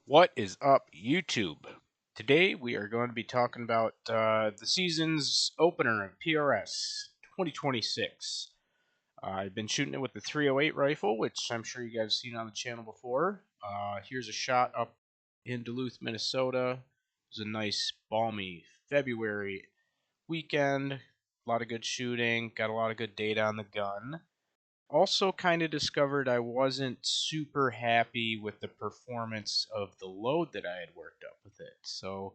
What is up, YouTube? Today we are going to be talking about the season's opener of PRS 2026. I've been shooting it with the 308 rifle, which I'm sure you guys have seen on the channel before. Here's a shot up in Duluth, Minnesota. It was a nice, balmy February weekend. A lot of good shooting, got a lot of good data on the gun. Also kind of discovered I wasn't super happy with the performance of the load that I had worked up with it. So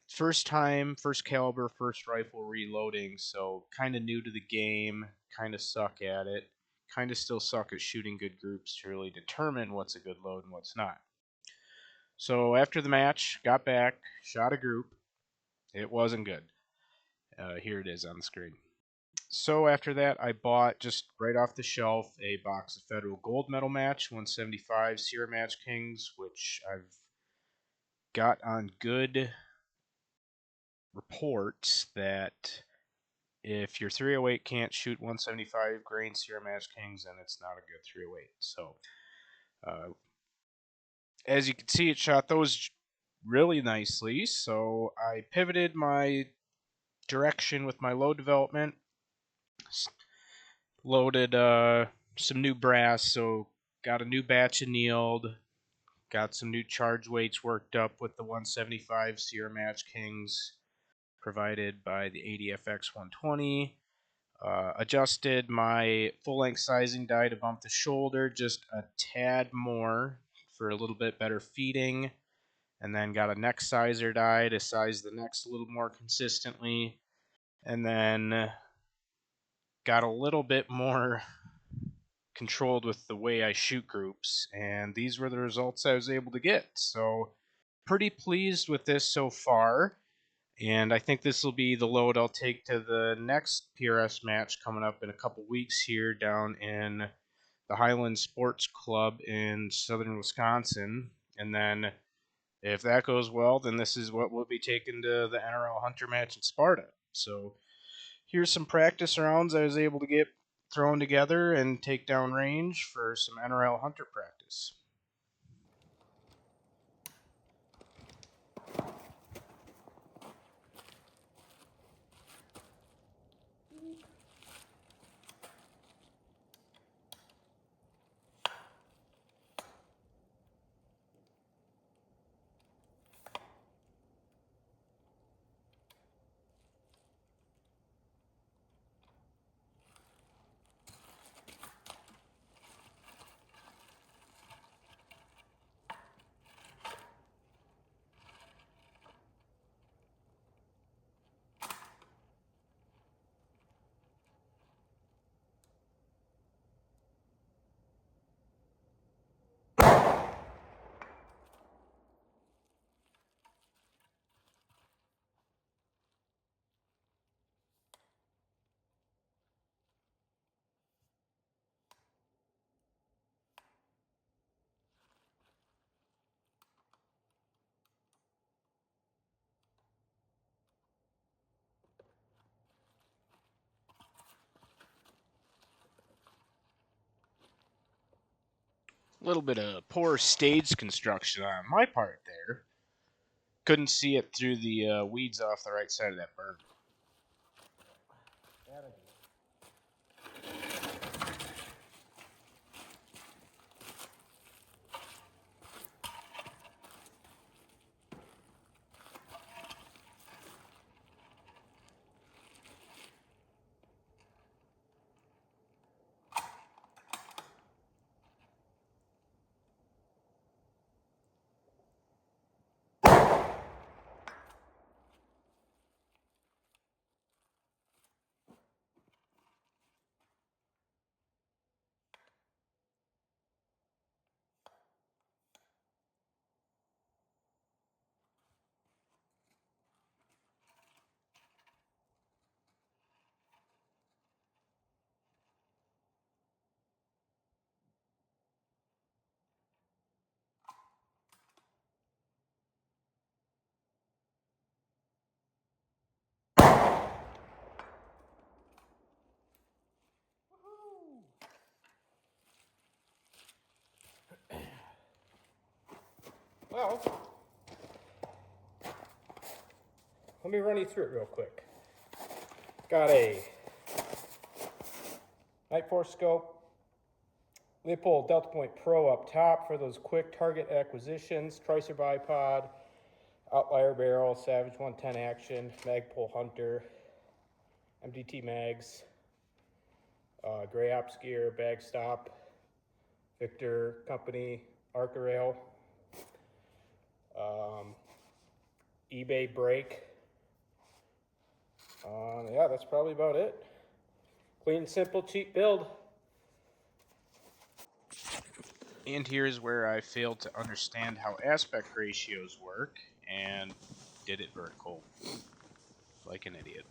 first time, first caliber, first rifle reloading, so kind of new to the game, kind of suck at it, kind of still suck at shooting good groups to really determine what's a good load and what's not. So after the match, got back, shot a group. It wasn't good. Here it is on the screen. So after that, I bought just right off the shelf a box of Federal Gold Medal Match 175 Sierra Match Kings, which I've got on good reports that if your 308 can't shoot 175 grain Sierra Match Kings, then it's not a good 308. So as you can see, it shot those really nicely. So I pivoted my direction with my load development. Loaded some new brass, so got a new batch annealed, got some new charge weights worked up with the 175 Sierra Match Kings provided by the ADFX 120. Adjusted my full-length sizing die to bump the shoulder just a tad more for a little bit better feeding, and then got a neck sizer die to size the necks a little more consistently, and then got a little bit more controlled with the way I shoot groups, and these were the results I was able to get. So pretty pleased with this so far, and I think this will be the load I'll take to the next PRS match coming up in a couple weeks here down in the Highland Sports Club in southern Wisconsin. And then if that goes well, then this is what we'll be taking to the NRL Hunter match in Sparta. So here's some practice rounds I was able to get thrown together and take down range for some NRL Hunter practice. A little bit of poor stage construction on my part there. Couldn't see it through the weeds off the right side of that berm. let me run you through it real quick. Got a Night Force scope, Leupold Delta Point Pro up top for those quick target acquisitions, Tricer bipod, Outlier barrel, Savage 110 action, Magpul Hunter, MDT mags, Gray Ops gear, bag stop, Victor Company, Arca rail, eBay brake. Yeah, that's probably about it. Clean, simple, cheap build. And here's where I failed to understand how aspect ratios work and did it vertical like an idiot.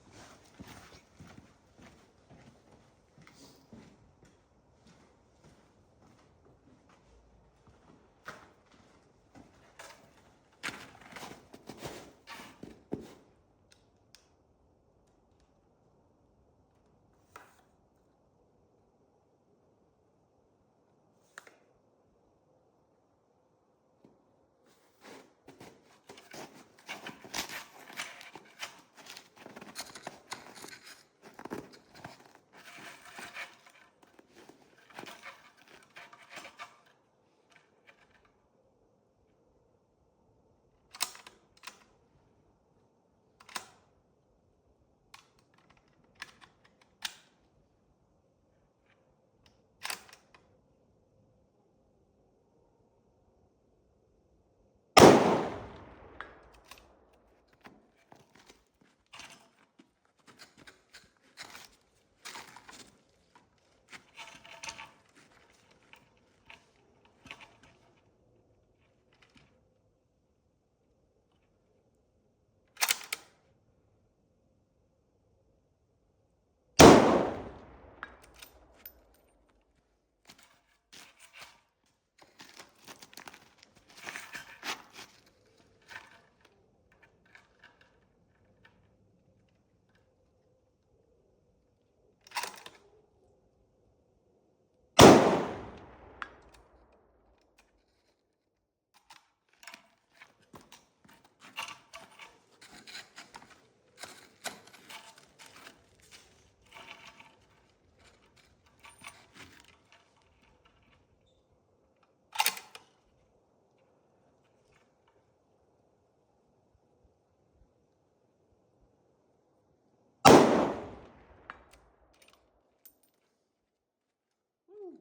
Woo.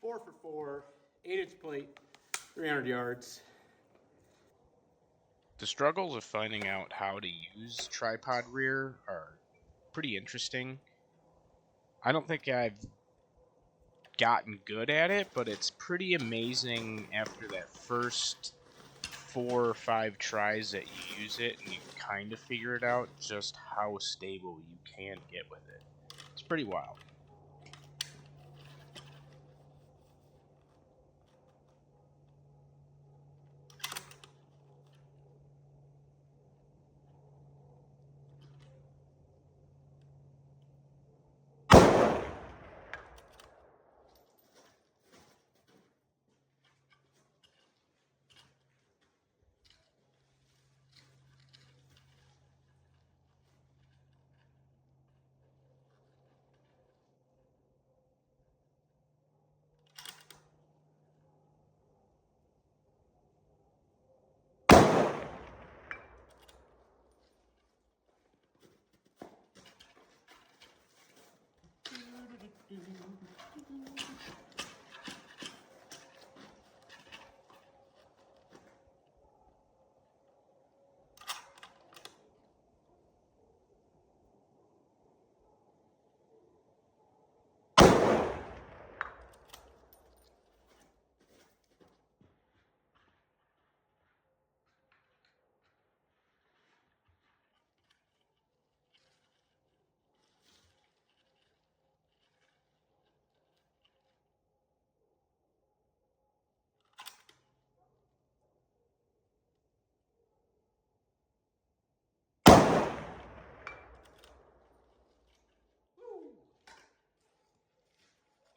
4 for 4, 8-inch plate, 300 yards. The struggles of finding out how to use tripod rear are pretty interesting. I don't think I've gotten good at it, but it's pretty amazing after that first 4 or 5 tries that you use it and you kind of figure it out just how stable you can get with it. It's pretty wild.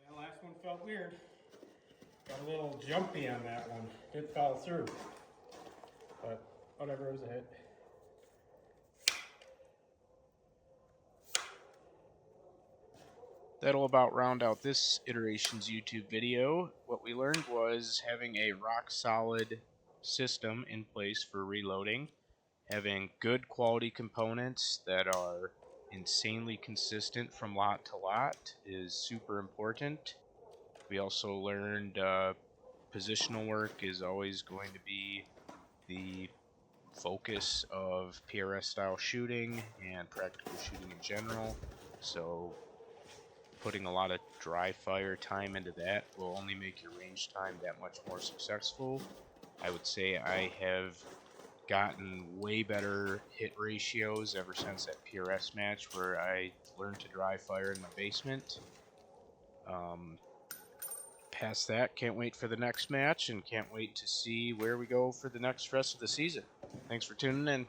That last one felt weird. Got a little jumpy on that one. Didn't follow through. But whatever, it was a hit. that'll about round out this iteration's YouTube video. What we learned was having a rock solid system in place for reloading, having good quality components that are insanely consistent from lot to lot is super important. We also learned positional work is always going to be the focus of PRS style shooting and practical shooting in general. So putting a lot of dry fire time into that will only make your range time that much more successful. I would say I have gotten way better hit ratios ever since that PRS match where I learned to dry fire in my basement. Um, Past that, can't wait for the next match and can't wait to see where we go for the next rest of the season. Thanks for tuning in.